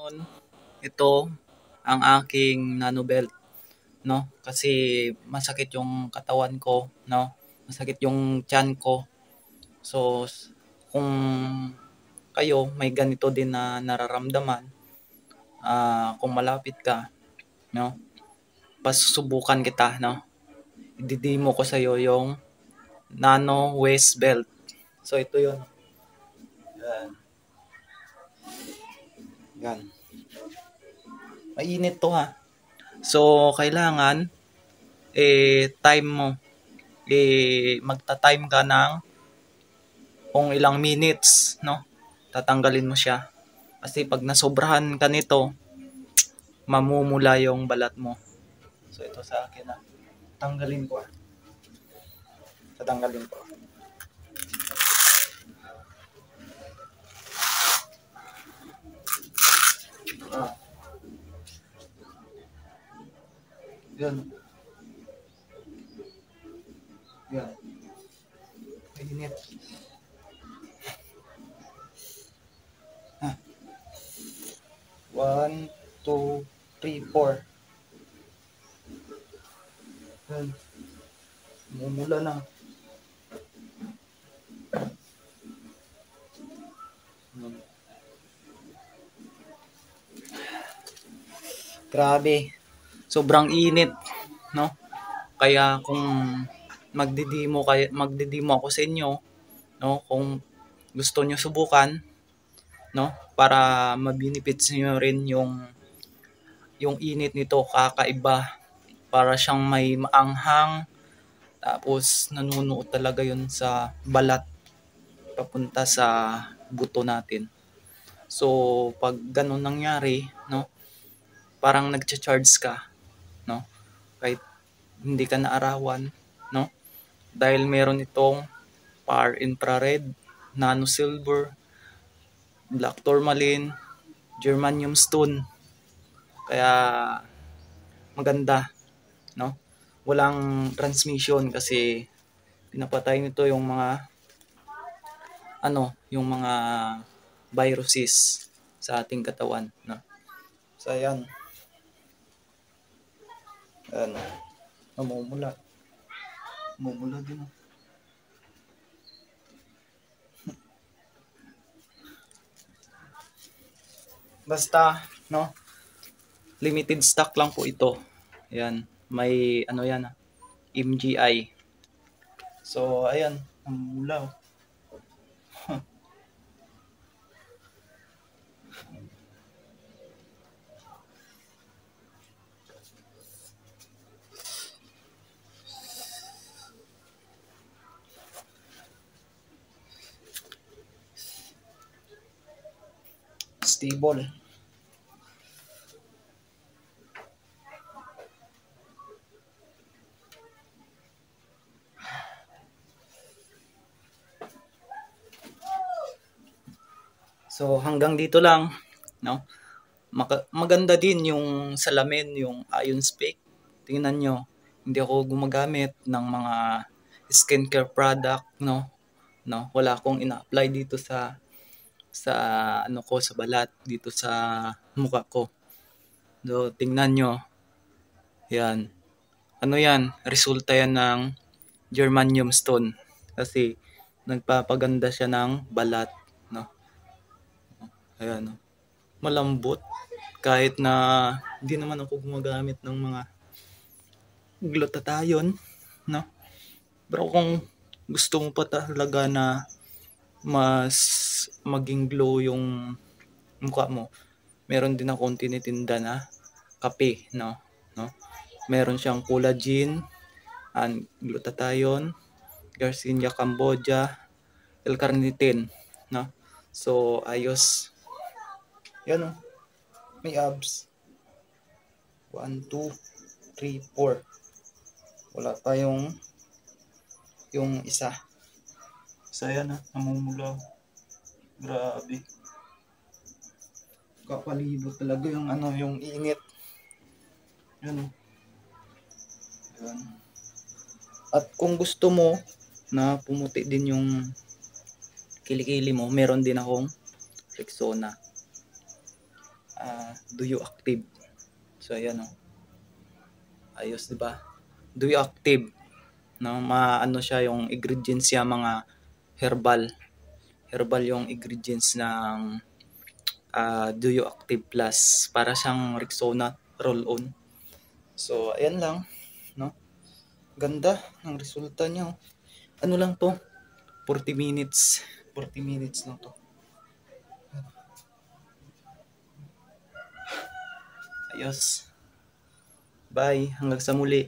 ngayon, ito ang aking nanobelt, no? Kasi masakit yung katawan ko, no? Masakit yung tiyan ko. So, kung kayo may ganito din na nararamdaman, kung malapit ka, no? Pasusubukan kita, no? Ididemo ko sa iyo yung Nano Waist Belt. So, ito yun. Yan. Yan. Mainit to ha. So, kailangan time mo. Magta-time ka ng kung ilang minutes, no? Tatanggalin mo siya. Kasi pag nasobrahan ka nito, mamumula yung balat mo. So, ito sa akin na. Tanggalin ko. Tatanggalin ko. Yan. Yan. Mainit. 1, 2, 3, 4. Yan. Mumula na. Grabe. Sobrang init, no? Kaya kung magdidemo ako sa inyo, no? Kung gusto niyo subukan, no? Para ma-benefits niyo rin yung init nito, kakaiba. Para siyang may maanghang, tapos nanunuot talaga yun sa balat papunta sa buto natin. So, pag ganun nangyari, no? Parang nagcha-charge ka, no? Kahit hindi ka naarawan, no? Dahil meron itong far infrared, nano silver, black tourmaline, germanium stone. Kaya maganda, no? Walang transmission kasi pinapatay nito yung mga yung mga viruses sa ating katawan, no? So ayan. Ayan. Namumula. Namumula din. Basta, no? Limited stock lang po ito. Ayan. May yan, MGI. So, ayan. Namumula. Stable. So hanggang dito lang, no? Maganda din yung salamin, yung Ion Speak. Tingnan nyo, hindi ako gumagamit ng mga skincare product, no? No, wala akong ina-apply dito sa sa balat, dito sa mukha ko. So tingnan nyo. Yan. Yan? Resulta yan ng germanium stone. Kasi nagpapaganda siya ng balat, no? Ayan, no? Malambot. Kahit na hindi naman ako gumagamit ng mga glutathione, no? Pero kung gusto mo pa talaga na mas maging glow yung mukha mo, meron din akong tinitinda na kape, no? Meron siyang collagen and glutathione, Garcinia Cambogia, L-carnitine, no? So ayos. Yan, no? May abs. 1, 2, 3, 4. Wala tayong yung isa. So yan, namumula. Grabe. Kapalibot talaga yung yung init. Yan. Yan. At kung gusto mo na pumuti din yung kilikili mo, meron din akong Rexona. Duyo Active. So ayan oh. Ayos, 'di ba? Duyo Active, no? Maano siya yung ingredients niya, mga herbal. Herbal yung ingredients ng Duyo Active Plus. Para siyang Rexona roll-on. So ayan lang, no? Ganda ng resulta niya. Oh. Ano lang 'to? 40 minutes. 40 minutes lang 'to. Ayos. Bye. Hanggang sa muli.